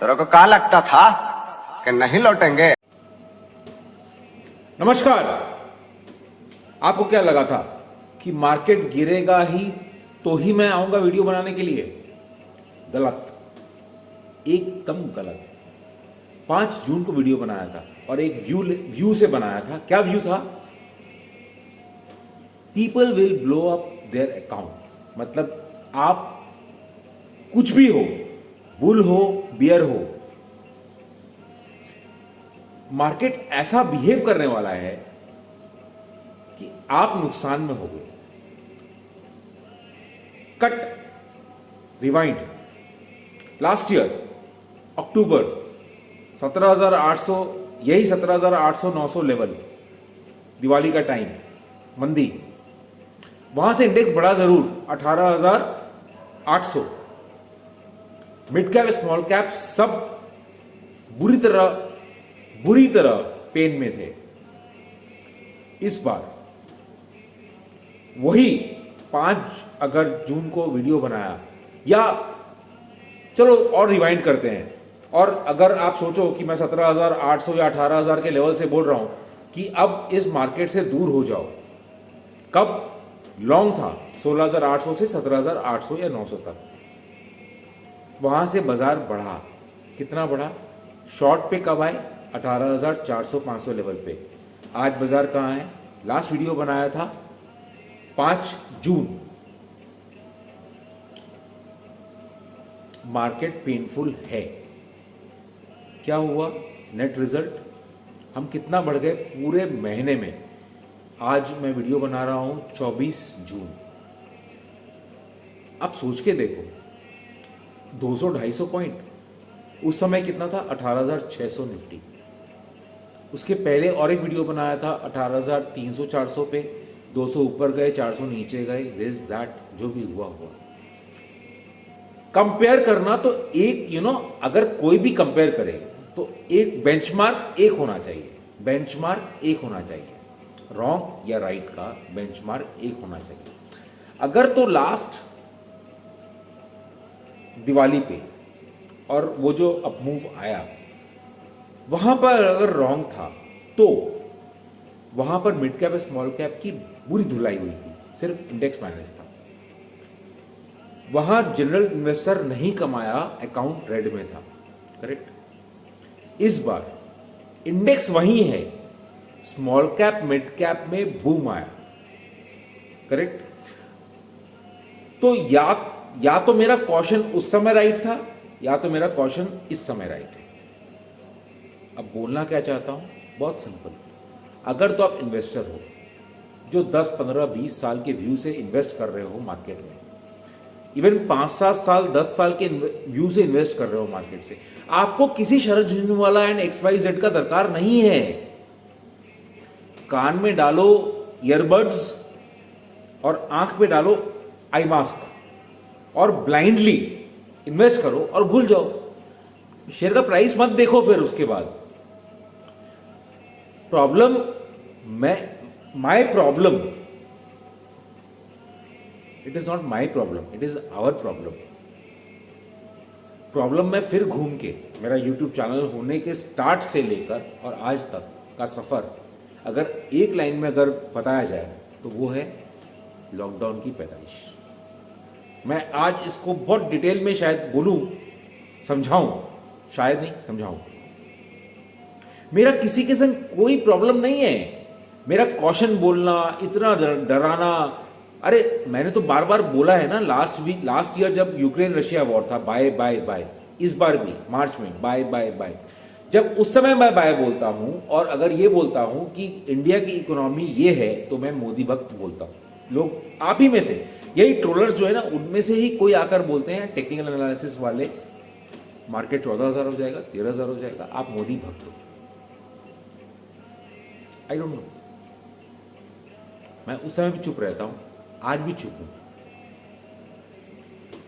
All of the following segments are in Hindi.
तेरे को क्या लगता था कि नहीं लौटेंगे? नमस्कार। आपको क्या लगा था कि मार्केट गिरेगा ही तो ही मैं आऊंगा वीडियो बनाने के लिए? गलत, एकदम गलत। 5 जून को वीडियो बनाया था और एक व्यू से बनाया था। क्या व्यू था? People will blow up their account. मतलब आप कुछ भी हो, बुल हो, बियर हो, मार्केट ऐसा बिहेव करने वाला है कि आप नुकसान में हो गए। कट, रिवाइंड, लास्ट ईयर अक्टूबर 17,800, यही 17,800 900 लेवल, दिवाली का टाइम, मंदी, वहां से इंडेक्स बढ़ा जरूर 18,800। मिड कैप स्मॉल कैप सब बुरी तरह पेन में थे। इस बार वही 5 अगर जून को वीडियो बनाया, या चलो और रिवाइंड करते हैं, और अगर आप सोचो कि मैं 17,800 या 18,000 के लेवल से बोल रहा हूं कि अब इस मार्केट से दूर हो जाओ, कब लॉन्ग था 16,800 से 17,800 या 900 तक, वहां से बाजार बढ़ा। कितना बढ़ा? शॉर्ट पे कब आए? 18,400 500 लेवल पे। आज बाजार कहां है? लास्ट वीडियो बनाया था 5 जून। मार्केट पेनफुल है। क्या हुआ? नेट रिजल्ट, हम कितना बढ़ गए पूरे महीने में। आज मैं वीडियो बना रहा हूं 24 जून। अब सोच के देखो, 200-250 पॉइंट। उस समय कितना था? 18,600 निफ्टी। उसके पहले और एक वीडियो बनाया था 18,300-400 पे, 200 ऊपर गए, 400 नीचे गए, दिस दैट, जो भी हुआ हुआ। कंपेयर करना तो एक अगर कोई भी कंपेयर करे तो एक बेंचमार्क एक होना चाहिए। बेंचमार्क एक होना चाहिए, रॉन्ग या राइट का बेंचमार्क एक होना चाहिए। अगर तो लास्ट दिवाली पे और वो जो अप मूव आया, वहां पर अगर रॉन्ग था तो वहां पर मिड कैप स्मॉल कैप की बुरी धुलाई हुई थी, सिर्फ इंडेक्स माइनस था। वहां जनरल इन्वेस्टर नहीं कमाया, अकाउंट रेड में था। करेक्ट। इस बार इंडेक्स वही है, स्मॉल कैप मिड कैप में बूम आया। करेक्ट। तो या तो मेरा कॉशन उस समय राइट था, या तो मेरा कॉशन इस समय राइट है। अब बोलना क्या चाहता हूं, बहुत सिंपल। अगर तो आप इन्वेस्टर हो जो 10 15 20 साल के व्यू से इन्वेस्ट कर रहे हो मार्केट में, इवन 5-7 साल 10 साल के व्यू से इन्वेस्ट कर रहे हो मार्केट से, आपको किसी शरद झुंझुनवाला एंड XYZ का दरकार नहीं है। कान में डालो ईयरबड्स और आंख पे डालो आई मास्क और ब्लाइंडली इन्वेस्ट करो और भूल जाओ। शेयर का प्राइस मत देखो। फिर उसके बाद problem, my problem, it is not my problem, it is our problem. Problem में फिर घूम के, मेरा यूट्यूब चैनल होने के स्टार्ट से लेकर और आज तक का सफर अगर एक लाइन में अगर बताया जाए तो वो है लॉकडाउन की पैदाइश। मैं आज इसको बहुत डिटेल में शायद बोलूं, समझाऊं, शायद नहीं समझाऊं। मेरा किसी के संग कोई प्रॉब्लम नहीं है। मेरा कॉशन बोलना, इतना डराना, अरे मैंने तो बार बार बोला है ना, लास्ट ईयर जब यूक्रेन रशिया वॉर था, बाय बाय बाय। इस बार भी मार्च में बाय बाय बाय। जब उस समय मैं बाय बोलता हूं और अगर ये बोलता हूं कि इंडिया की इकोनॉमी ये है, तो मैं मोदी भक्त बोलता हूं। लोग आप ही में से, यही ट्रोलर्स जो है ना, उनमें से ही कोई आकर बोलते हैं, टेक्निकल एनालिसिस वाले, मार्केट 14,000 हो जाएगा, 13,000 हो जाएगा, आप मोदी भक्त हो। आई डोंट नो। मैं उस समय भी चुप रहता हूं, आज भी चुप हूं।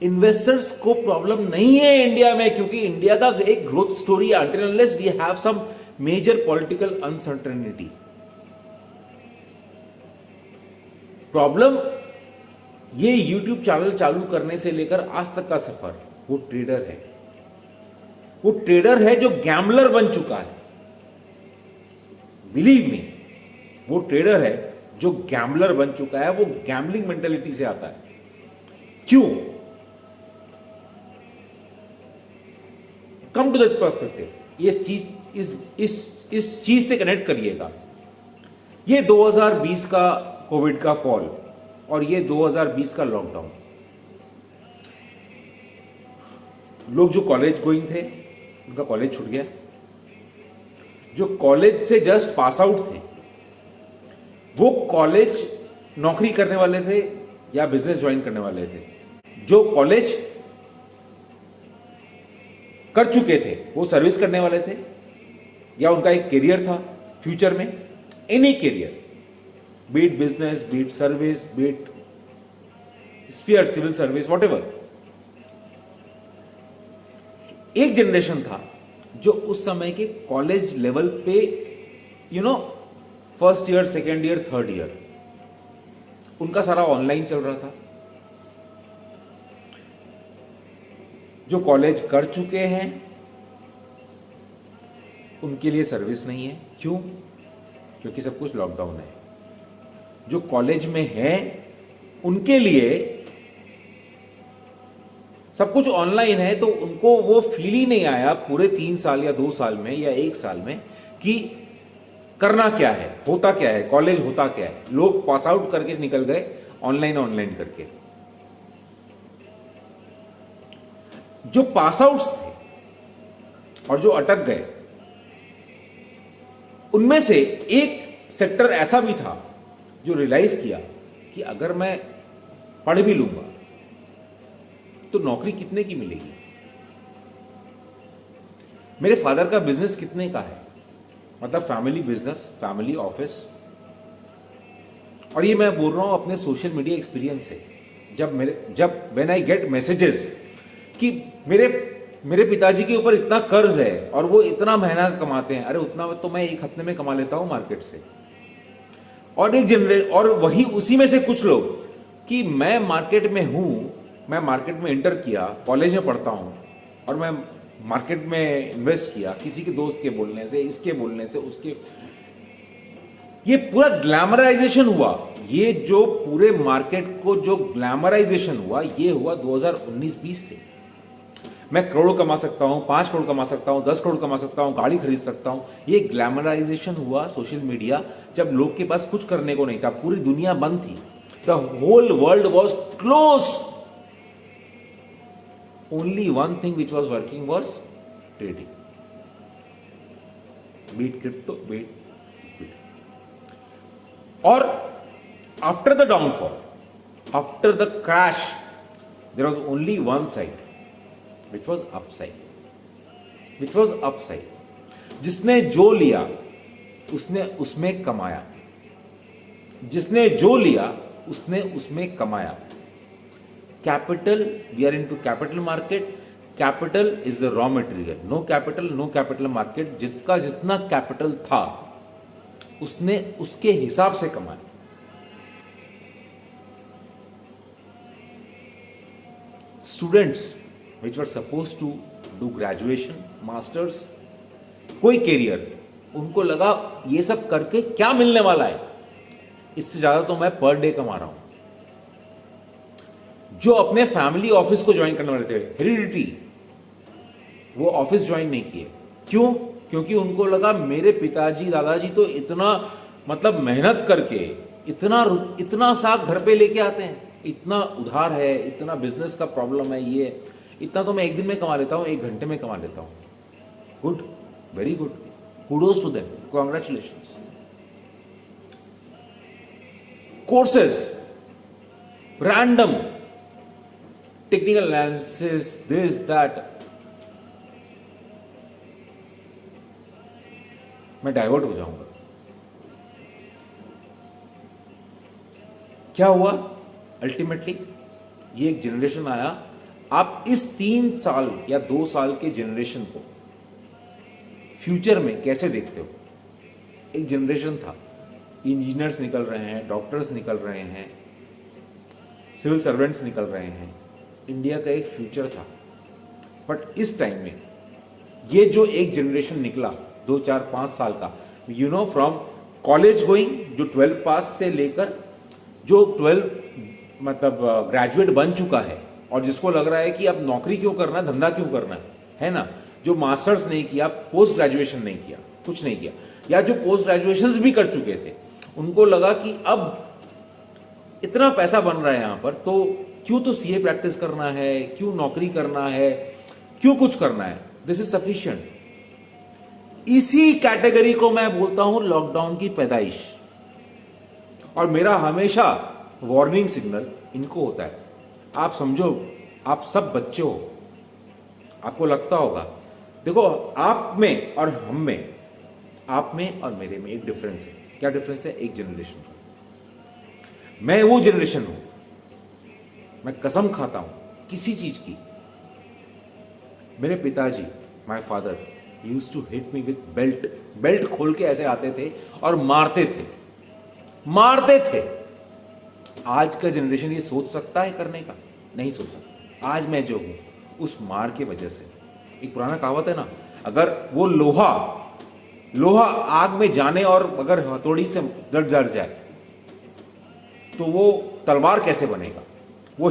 इन्वेस्टर्स को प्रॉब्लम नहीं है इंडिया में, क्योंकि इंडिया का एक ग्रोथ स्टोरी है, until unless we have some major political uncertainty। Problem ये YouTube चैनल चालू करने से लेकर आज तक का सफर, वो ट्रेडर है। वो ट्रेडर है जो गैम्बलर बन चुका है। बिलीव मी, वो ट्रेडर है जो गैम्बलर बन चुका है, वो गैम्बलिंग मेंटेलिटी से आता है। क्यों? कम टू दैट पर्सपेक्टिव, ये चीज इस चीज से कनेक्ट करिएगा। ये 2020 का कोविड का फॉल और ये 2020 का लॉकडाउन, लोग जो कॉलेज गोइंग थे उनका कॉलेज छूट गया, जो कॉलेज से जस्ट पास आउट थे वो कॉलेज नौकरी करने वाले थे या बिजनेस ज्वाइन करने वाले थे, जो कॉलेज कर चुके थे वो सर्विस करने वाले थे या उनका एक करियर था फ्यूचर में, any career, be it business, be it service, be it sphere, civil service, whatever. एक जनरेशन था जो उस समय के कॉलेज लेवल पे first year, second year, third year, उनका सारा ऑनलाइन चल रहा था। जो कॉलेज कर चुके हैं उनके लिए सर्विस नहीं है। क्यों? क्योंकि सब कुछ लॉकडाउन है। जो कॉलेज में है उनके लिए सब कुछ ऑनलाइन है, तो उनको वो फील ही नहीं आया पूरे 3 साल या 2 साल में या 1 साल में कि करना क्या है, होता क्या है, कॉलेज होता क्या है। लोग पास आउट करके निकल गए ऑनलाइन करके। जो पास आउट्स थे और जो अटक गए, उनमें से एक सेक्टर ऐसा भी था जो रियलाइज किया कि अगर मैं पढ़ भी लूंगा तो नौकरी कितने की मिलेगी, मेरे फादर का बिजनेस कितने का है, मतलब फैमिली बिजनेस, फैमिली ऑफिस। और ये मैं बोल रहा हूं अपने सोशल मीडिया एक्सपीरियंस से। जब व्हेन आई गेट मैसेजेस कि मेरे पिताजी के ऊपर इतना कर्ज है और वो इतना महीना कमाते हैं, अरे उतना तो मैं एक हफ्ते में कमा लेता हूं मार्केट से। और वही उसी में से कुछ लोग कि मैं मार्केट में हूं, मैं मार्केट में इंटर किया, कॉलेज में पढ़ता हूं और मैं मार्केट में इन्वेस्ट किया किसी के दोस्त के बोलने से, इसके बोलने से, उसके। ये पूरा ग्लैमराइजेशन हुआ। ये जो पूरे मार्केट को जो ग्लैमराइजेशन हुआ, ये हुआ 2019-20 से। मैं करोड़ कमा सकता हूं, 5 करोड़ कमा सकता हूं, 10 करोड़ कमा सकता हूं, गाड़ी खरीद सकता हूं। ये ग्लैमराइजेशन हुआ सोशल मीडिया, जब लोग के पास कुछ करने को नहीं था, पूरी दुनिया बंद थी। The whole world was close. Only one thing which was working was trading. Beat crypto, beat equity. Or after the downfall, after the crash, there was only one side, which was upside. Which was upside. जिसने जो लिया उसने उसमें कमाया, जिसने जो लिया उसने उसमें कमाया। Capital, we are into capital market. Capital is the raw material. No capital market. जिसका जितना कैपिटल था उसने उसके हिसाब से कमाया। Students which were supposed to do graduation, masters, कोई कैरियर, उनको लगा ये सब करके क्या मिलने वाला है, इससे ज्यादा तो मैं पर डे कमा रहा हूं। जो अपने फैमिली ऑफिस को ज्वाइन करने वाले थे, हेरिडिटी, वो ऑफिस ज्वाइन नहीं किए। क्यों? क्योंकि उनको लगा मेरे पिताजी दादाजी तो इतना मतलब मेहनत करके इतना साग घर पे लेके आते हैं, इतना उधार है, इतना बिजनेस का प्रॉब्लम है, ये इतना तो मैं एक दिन में कमा लेता हूं, 1 घंटे में कमा लेता हूं। Good, very good, kudos to them, congratulations. Courses, random technical analysis, this that. मैं डाइवर्ट हो जाऊंगा। क्या हुआ अल्टीमेटली? ये एक जनरेशन आया। आप इस 3 साल या 2 साल के जनरेशन को फ्यूचर में कैसे देखते हो? एक जनरेशन था, इंजीनियर्स निकल रहे हैं, डॉक्टर्स निकल रहे हैं, सिविल सर्वेंट्स निकल रहे हैं, इंडिया का एक फ्यूचर था। बट इस टाइम में ये जो एक जनरेशन निकला 2 4 5 साल का, you know, from college going, जो 12 पास से लेकर जो 12 मतलब ग्रेजुएट बन चुका है और जिसको लग रहा है कि अब नौकरी क्यों करना है, धंधा क्यों करना है ना, जो मास्टर्स नहीं किया, पोस्ट ग्रेजुएशन नहीं किया, कुछ नहीं किया, या जो पोस्ट ग्रेजुएशंस भी कर चुके थे, उनको लगा कि अब इतना पैसा बन रहा है यहाँ पर, तो क्यों तो सीए प्रैक्टिस करना है, क्यों नौकरी करना है, क्यों कुछ करना है, दिस इज सफिशिएंट। इसी कैटेगरी को मैं बोलता हूं लॉकडाउन की पैदाइश। और मेरा हमेशा वार्निंग सिग्नल इनको होता है। आप समझो, आप सब बच्चे हो, आपको लगता होगा, देखो आप में और हम में, आप में और मेरे में एक डिफरेंस है। क्या डिफरेंस है? एक जनरेशन का। मैं वो जनरेशन हूं, मैं कसम खाता हूं किसी चीज की। मेरे पिताजी, my father, used to hit me with belt. Belt खोल के ऐसे आते थे और मारते थे। आज का जनरेशन ये सोच सकता है करने का? नहीं सोच सकता। आज मैं जो हूं उस मार के वजह से, एक पुराना कहावत है ना, अगर वो लोहा आग में जाने और अगर हथौड़ी से जल जाए तो वो तलवार कैसे बनेगा? वो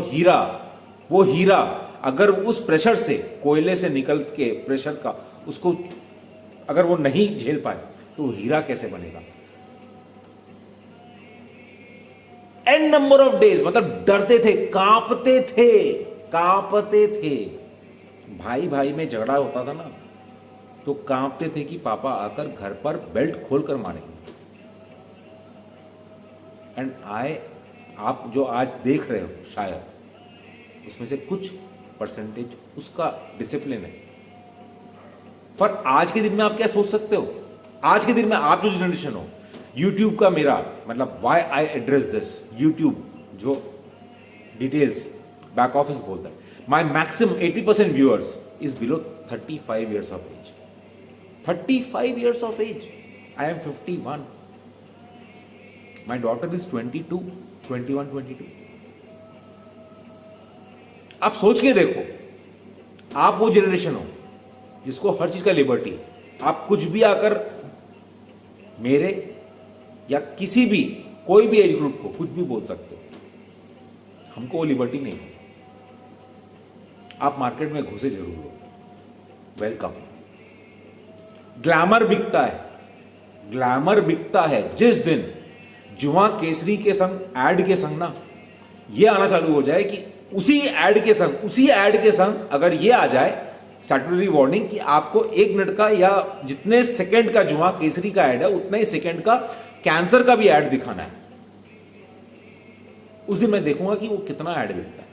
हीरा अगर उस प्रेशर से, कोयले से निकल के प्रेशर का, उसको अगर वो नहीं झेल पाए तो वो हीरा कैसे बनेगा? एन नंबर ऑफ डेज, मतलब डरते थे, कांपते थे। भाई में झगड़ा होता था ना, तो कांपते थे कि पापा आकर घर पर बेल्ट खोलकर मारेंगे। एंड आप जो आज देख रहे हो शायद उसमें से कुछ परसेंटेज उसका डिसिप्लिन है। पर आज के दिन में आप क्या सोच सकते हो? आज के दिन में आप जो जनरेशन हो, यूट्यूब का मेरा मतलब why I address this, YouTube जो डिटेल्स बैक ऑफिस बोलता है, माई maximum 80% viewers is below 35 years of age. 35 years of age. I am 51. My daughter is 22, 21, 22. आप सोच के देखो, आप वो जनरेशन हो जिसको हर चीज का लिबर्टी है। आप कुछ भी आकर मेरे या किसी भी कोई भी एज ग्रुप को कुछ भी बोल सकते हो, हमको वो लिबर्टी नहीं है। आप मार्केट में घुसे जरूर हो, वेलकम। ग्लैमर बिकता है जिस दिन जुआ केसरी के संग, एड के संग ना ये आना चालू हो जाए कि उसी एड के संग अगर ये आ जाए स्टैट्यूटरी वार्निंग कि आपको 1 मिनट का या जितने सेकंड का जुआ केसरी का ऐड है उतने ही सेकंड का कैंसर का भी ऐड दिखाना है, उस दिन मैं देखूंगा कि वो कितना ऐड बिकता है।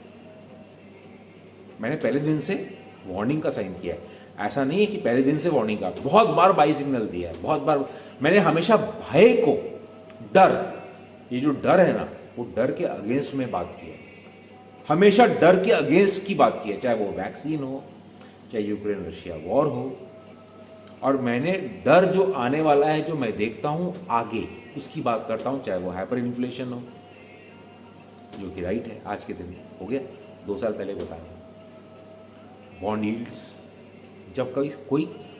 मैंने पहले दिन से वार्निंग का साइन किया है। ऐसा नहीं है कि पहले दिन से वार्निंग का, बहुत बार बाई सिग्नल दिया है, बहुत बार मैंने हमेशा भय को, डर, ये जो डर है ना, वो डर के अगेंस्ट में बात की है। हमेशा डर के अगेंस्ट की बात की है, चाहे वो वैक्सीन हो, चाहे यूक्रेन रशिया वॉर हो। और मैंने डर जो आने वाला है, जो मैं देखता हूं आगे, उसकी बात करता हूं, चाहे वो हाइपर इन्फ्लेशन हो, जो कि राइट है, आज के दिन हो गया, 2 साल पहले बताया। बॉन्ड यील्ड्स, जब कभी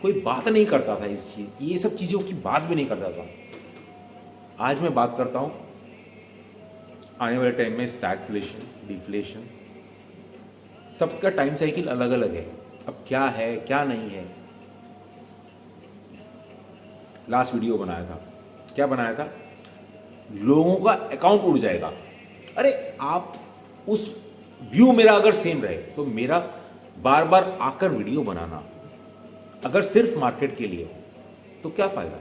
कोई बात नहीं करता था इस चीज, ये सब चीजों की बात भी नहीं करता था, आज मैं बात करता हूं। आने वाले टाइम में स्टैगफ्लेशन, डिफ्लेशन, सबका टाइम साइकिल अलग अलग है। अब क्या है क्या नहीं है। लास्ट वीडियो बनाया था, क्या बनाया था? लोगों का अकाउंट उड़ जाएगा। अरे आप उस व्यू मेरा अगर सेम रहे तो मेरा बार बार आकर वीडियो बनाना अगर सिर्फ मार्केट के लिए तो क्या फायदा?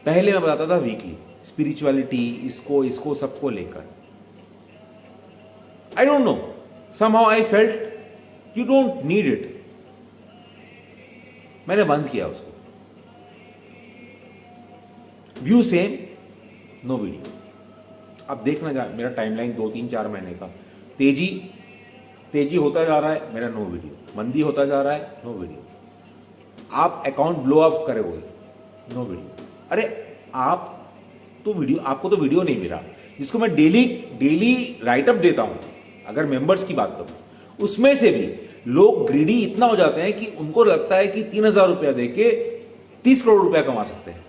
पहले मैं बताता था वीकली स्पिरिचुअलिटी, इसको सबको लेकर। I don't know, somehow I felt you don't need it. मैंने बंद किया उसको। View same, no video. अब देखना जा, मेरा टाइमलाइन 2, 3, 4 महीने का तेजी होता जा रहा है, मेरा नो वीडियो। मंदी होता जा रहा है, नो वीडियो। आप अकाउंट ब्लो अप करोगे, नो वीडियो। अरे आपको तो वीडियो नहीं मिला, जिसको मैं डेली राइटअप देता हूं। अगर मेंबर्स की बात करूं, उसमें से भी लोग ग्रीडी इतना हो जाते हैं कि उनको लगता है कि 3,000 रुपया दे के 30 करोड़ रुपया कमा सकते हैं।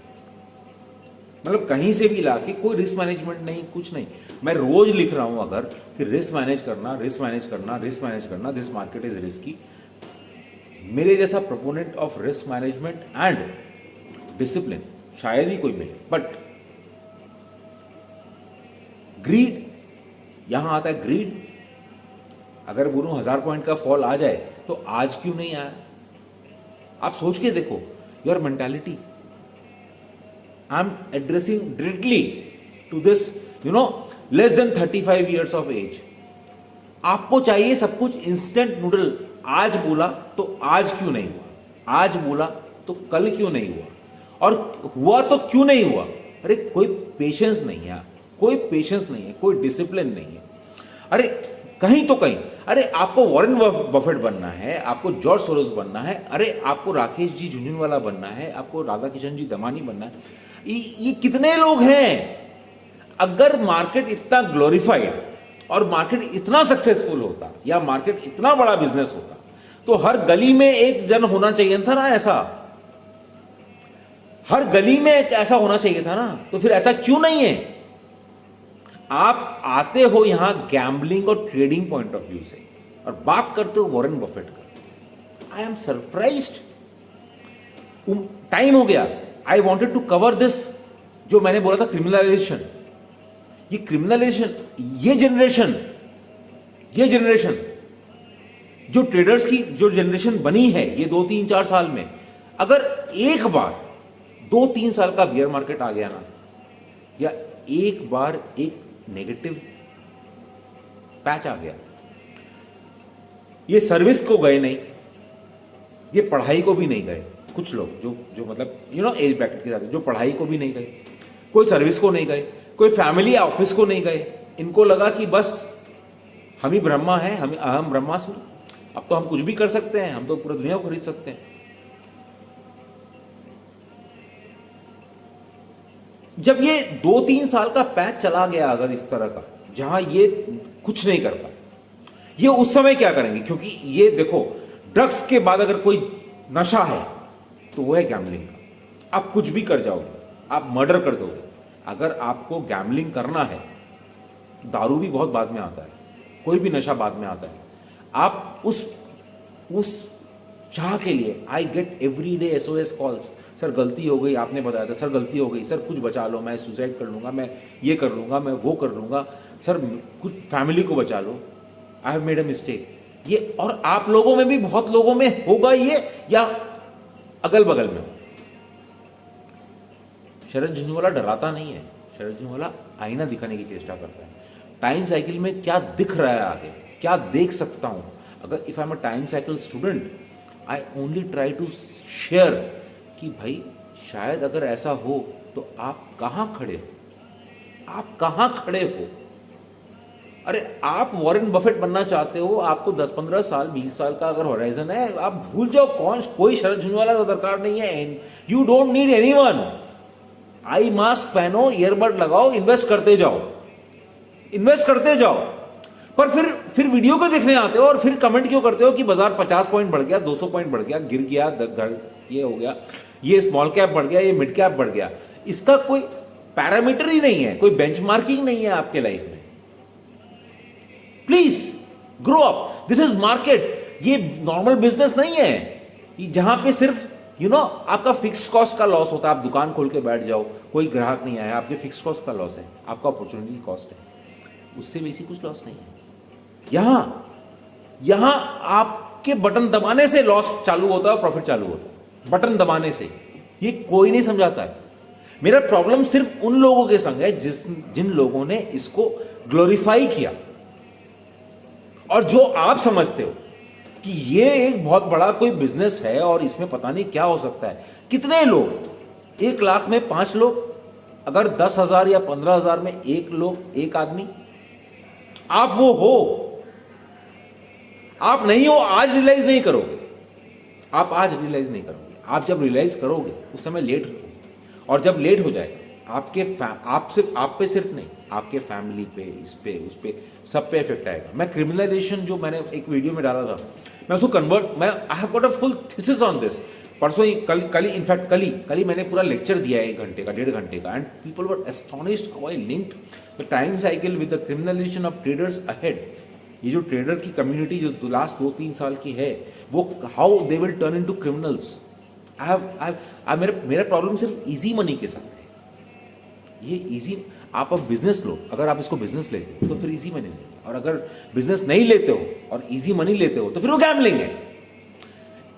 मतलब कहीं से भी लाके, कोई रिस्क मैनेजमेंट नहीं, कुछ नहीं। मैं रोज लिख रहा हूं अगर कि रिस्क मैनेज करना, रिस्क मैनेज करना, रिस्क मैनेज करना, दिस मार्केट इज रिस्की। मेरे जैसा proponent of risk management and discipline शायद ही कोई मिले। बट ग्रीड, यहां आता है ग्रीड। अगर बोलूं 1000 पॉइंट का फॉल आ जाए तो आज क्यों नहीं आया? आप सोच के देखो, your mentality. I am addressing directly to this less than 35 years of age. आपको चाहिए सब कुछ इंस्टेंट नूडल। आज बोला तो आज क्यों नहीं हुआ, आज बोला तो कल क्यों नहीं हुआ, और हुआ तो क्यों नहीं हुआ? अरे कोई पेशेंस नहीं है, कोई पेशेंस नहीं है, कोई डिसिप्लिन नहीं है। अरे कहीं तो कहीं, अरे आपको वॉरेन बफेट बनना है, आपको जॉर्ज सोरोस बनना है, अरे आपको राकेश जी झुनझुनवाला बनना है, आपको राधा किशन जी दमानी बनना है। ये कितने लोग हैं? अगर मार्केट इतना ग्लोरीफाइड और मार्केट इतना सक्सेसफुल होता, या मार्केट इतना बड़ा बिजनेस होता, तो हर गली में एक जन होना चाहिए था ना ऐसा। हर गली में एक ऐसा होना चाहिए था ना। तो फिर ऐसा क्यों नहीं है? आप आते हो यहां गैम्बलिंग और ट्रेडिंग पॉइंट ऑफ व्यू से और बात करते हो वॉरेन बफेट का। I am surprised. टाइम हो गया। I wanted to cover this, जो मैंने बोला था क्रिमिनलाइजेशन। ये क्रिमिनलाइजेशन, ये जनरेशन जो ट्रेडर्स की जो जनरेशन बनी है ये 2, 3, 4 साल में, अगर एक बार 2-3 साल का बियर मार्केट आ गया ना, या एक बार एक नेगेटिव पैच आ गया, ये सर्विस को गए नहीं, ये पढ़ाई को भी नहीं गए। कुछ लोग जो मतलब एज ब्रैकेट के साथ जो पढ़ाई को भी नहीं गए, कोई सर्विस को नहीं गए, कोई फैमिली ऑफिस को नहीं गए। इनको लगा कि बस हम ही ब्रह्मा हैं, हम अहम ब्रह्मास्मि, अब तो हम कुछ भी कर सकते हैं, हम तो पूरी दुनिया को खरीद सकते हैं। जब ये 2-3 साल का पैच चला गया अगर इस तरह का, जहां ये कुछ नहीं कर पाए, ये उस समय क्या करेंगे? क्योंकि ये देखो, ड्रग्स के बाद अगर कोई नशा है तो वो है गैम्बलिंग का। आप कुछ भी कर जाओगे, आप मर्डर कर दोगे। अगर आपको गैम्बलिंग करना है, दारू भी बहुत बाद में आता है, कोई भी नशा बाद में आता है। आप उस चाह के लिए, I get every day SOS calls, sir गलती हो गई, आपने बताया था, सर गलती हो गई, सर कुछ बचा लो, मैं सुसाइड कर लूँगा, मैं ये कर लूँगा, मैं वो कर लूँगा, सर कुछ फैमिली को बचा लो, I have made a mistake. ये और आप लोगों में भी बहुत लोगों में होगा ये, या अगल बगल में। शरद झुंझुनवाला डराता नहीं है। शरद झुंझुनवाला आईना दिखाने की चेष्टा करता है। टाइम साइकिल में क्या दिख रहा है आगे, क्या देख सकता हूं। अगर if I am a time cycle student, I only try to share कि भाई शायद अगर ऐसा हो तो आप कहां खड़े हो, आप कहां खड़े हो। अरे आप वॉरेन बफेट बनना चाहते हो, आपको 10-15 साल 20 साल का अगर होराइजन है, आप भूल जाओ कोई शरद झुंझुनवाला का दरकार नहीं है। You don't need anyone. Eye mask पहनो, ईयरबड लगाओ, इन्वेस्ट करते जाओ, इन्वेस्ट करते जाओ। पर फिर वीडियो को देखने आते हो और फिर कमेंट क्यों करते हो कि बाजार 50 पॉइंट बढ़ गया, 200 पॉइंट बढ़ गया, गिर गया, ये हो गया, ये स्मॉल कैप बढ़ गया, ये मिड कैप बढ़ गया। इसका कोई पैरामीटर ही नहीं है, कोई बेंचमार्किंग नहीं है आपके लाइफ में। Please grow up, this is market. ये नॉर्मल बिजनेस नहीं है जहां पे सिर्फ आपका फिक्स्ड कॉस्ट का लॉस होता है। आप दुकान खोल के बैठ जाओ, कोई ग्राहक नहीं आया, आपके फिक्स्ड कॉस्ट का लॉस है, आपका अपॉर्चुनिटी कॉस्ट है, उससे बेसी कुछ लॉस नहीं है। यहां आपके बटन दबाने से लॉस चालू होता है, प्रॉफिट चालू होता है, बटन दबाने से। ये कोई नहीं समझाता है। मेरा प्रॉब्लम सिर्फ उन लोगों के संग है जिन लोगों ने इसको ग्लोरीफाई किया, और जो आप समझते हो कि ये एक बहुत बड़ा कोई बिजनेस है और इसमें पता नहीं क्या हो सकता है। कितने लोग, 1 लाख में 5 लोग, अगर 10,000 या 15,000 में 1 लोग, 1 आदमी, आप वो हो। आप नहीं हो, आज रियलाइज नहीं करोगे, आप आज रियलाइज नहीं करोगे। आप जब रियलाइज करोगे उस समय लेट हो, और जब लेट हो जाएगा आप पे सिर्फ नहीं, आपके फैमिली पे, इस पे, उस पे, सब पे इफेक्ट आएगा। मैं क्रिमिनलाइजेशन जो मैंने एक वीडियो में डाला था, मैं उसको कन्वर्ट, मैं I have got a full thesis on this. परसों ही कल ही इनफैक्ट कल ही मैंने पूरा लेक्चर दिया है 1 घंटे का 1.5 घंटे का, and people were astonished how I linked the time cycle with the criminalisation of traders ahead. ये जो ट्रेडर की कम्युनिटी जो लास्ट 2-3 साल की है, वो how they will turn into criminals. मेरा प्रॉब्लम सिर्फ इजी मनी के साथ है। ये इजी, आप अब बिजनेस लो, अगर आप इसको बिजनेस लेते हो तो फिर इजी मनी लेंगे, और अगर बिजनेस नहीं लेते हो और इजी मनी लेते हो तो फिर वो गैम्बलिंग है।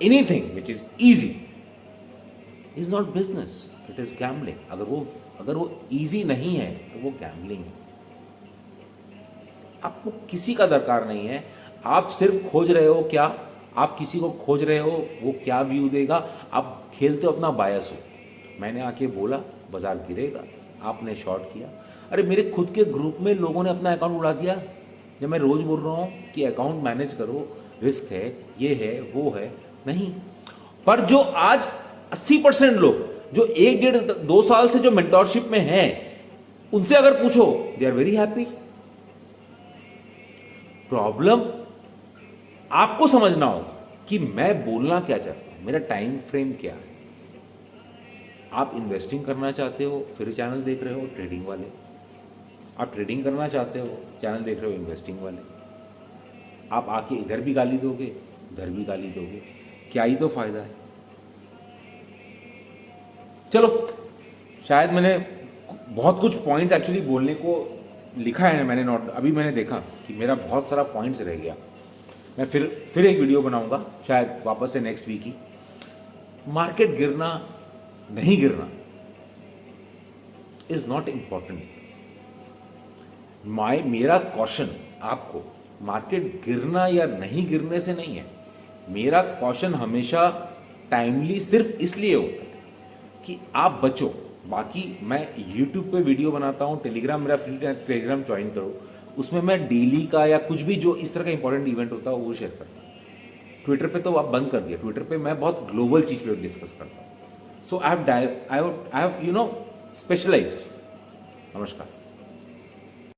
Anything which is easy is not business, it is gambling. अगर वो इजी नहीं है तो वो गैम्बलिंग है। आपको किसी का दरकार नहीं है, आप सिर्फ खोज रहे हो क्या, आप किसी को खोज रहे हो वो क्या व्यू देगा, आप खेलते हो अपना बायस हो। मैंने आके बोला बाजार गिरेगा, आपने शॉर्ट किया। अरे मेरे खुद के ग्रुप में लोगों ने अपना अकाउंट उड़ा दिया। जब मैं रोज़ बोल रहा हूँ कि अकाउंट मैनेज करो, रिस्क है, ये है, वो है, नहीं। पर जो आज 80% लोग जो 1-1.5-2 साल से जो मेंटोरशिप में हैं, उनसे अगर पूछो, they are very happy. Problem आपको समझना होगा कि मैं बोलना क्या चाहता हूं, मेरा टाइम फ्रेम क्या है। आप इन्वेस्टिंग करना चाहते हो, फिर चैनल देख रहे हो ट्रेडिंग वाले। आप ट्रेडिंग करना चाहते हो, चैनल देख रहे हो इन्वेस्टिंग वाले। आप आके इधर भी गाली दोगे, उधर भी गाली दोगे, क्या ही तो फायदा है। चलो, शायद मैंने बहुत कुछ पॉइंट्स एक्चुअली बोलने को लिखा है मैंने, नोट अभी मैंने देखा कि मेरा बहुत सारा पॉइंट्स रह गया। मैं फिर एक वीडियो बनाऊंगा शायद वापस से नेक्स्ट वीक ही। मार्केट गिरना नहीं गिरना इज नॉट इम्पॉर्टेंट। मेरा क्वेश्चन आपको मार्केट गिरना या नहीं गिरने से नहीं है। मेरा क्वेश्चन हमेशा टाइमली सिर्फ इसलिए होता है कि आप बचो। बाकी मैं YouTube पे वीडियो बनाता हूँ, टेलीग्राम मेरा फ्री टेलीग्राम ज्वाइन करो, उसमें मैं डेली का या कुछ भी जो इस तरह का इंपॉर्टेंट इवेंट होता है वो शेयर करता हूँ। ट्विटर पे तो आप बंद कर दिया, ट्विटर पे मैं बहुत ग्लोबल चीज़ पे डिस्कस करता हूँ। सो आई हैव स्पेशलाइज्ड। नमस्कार।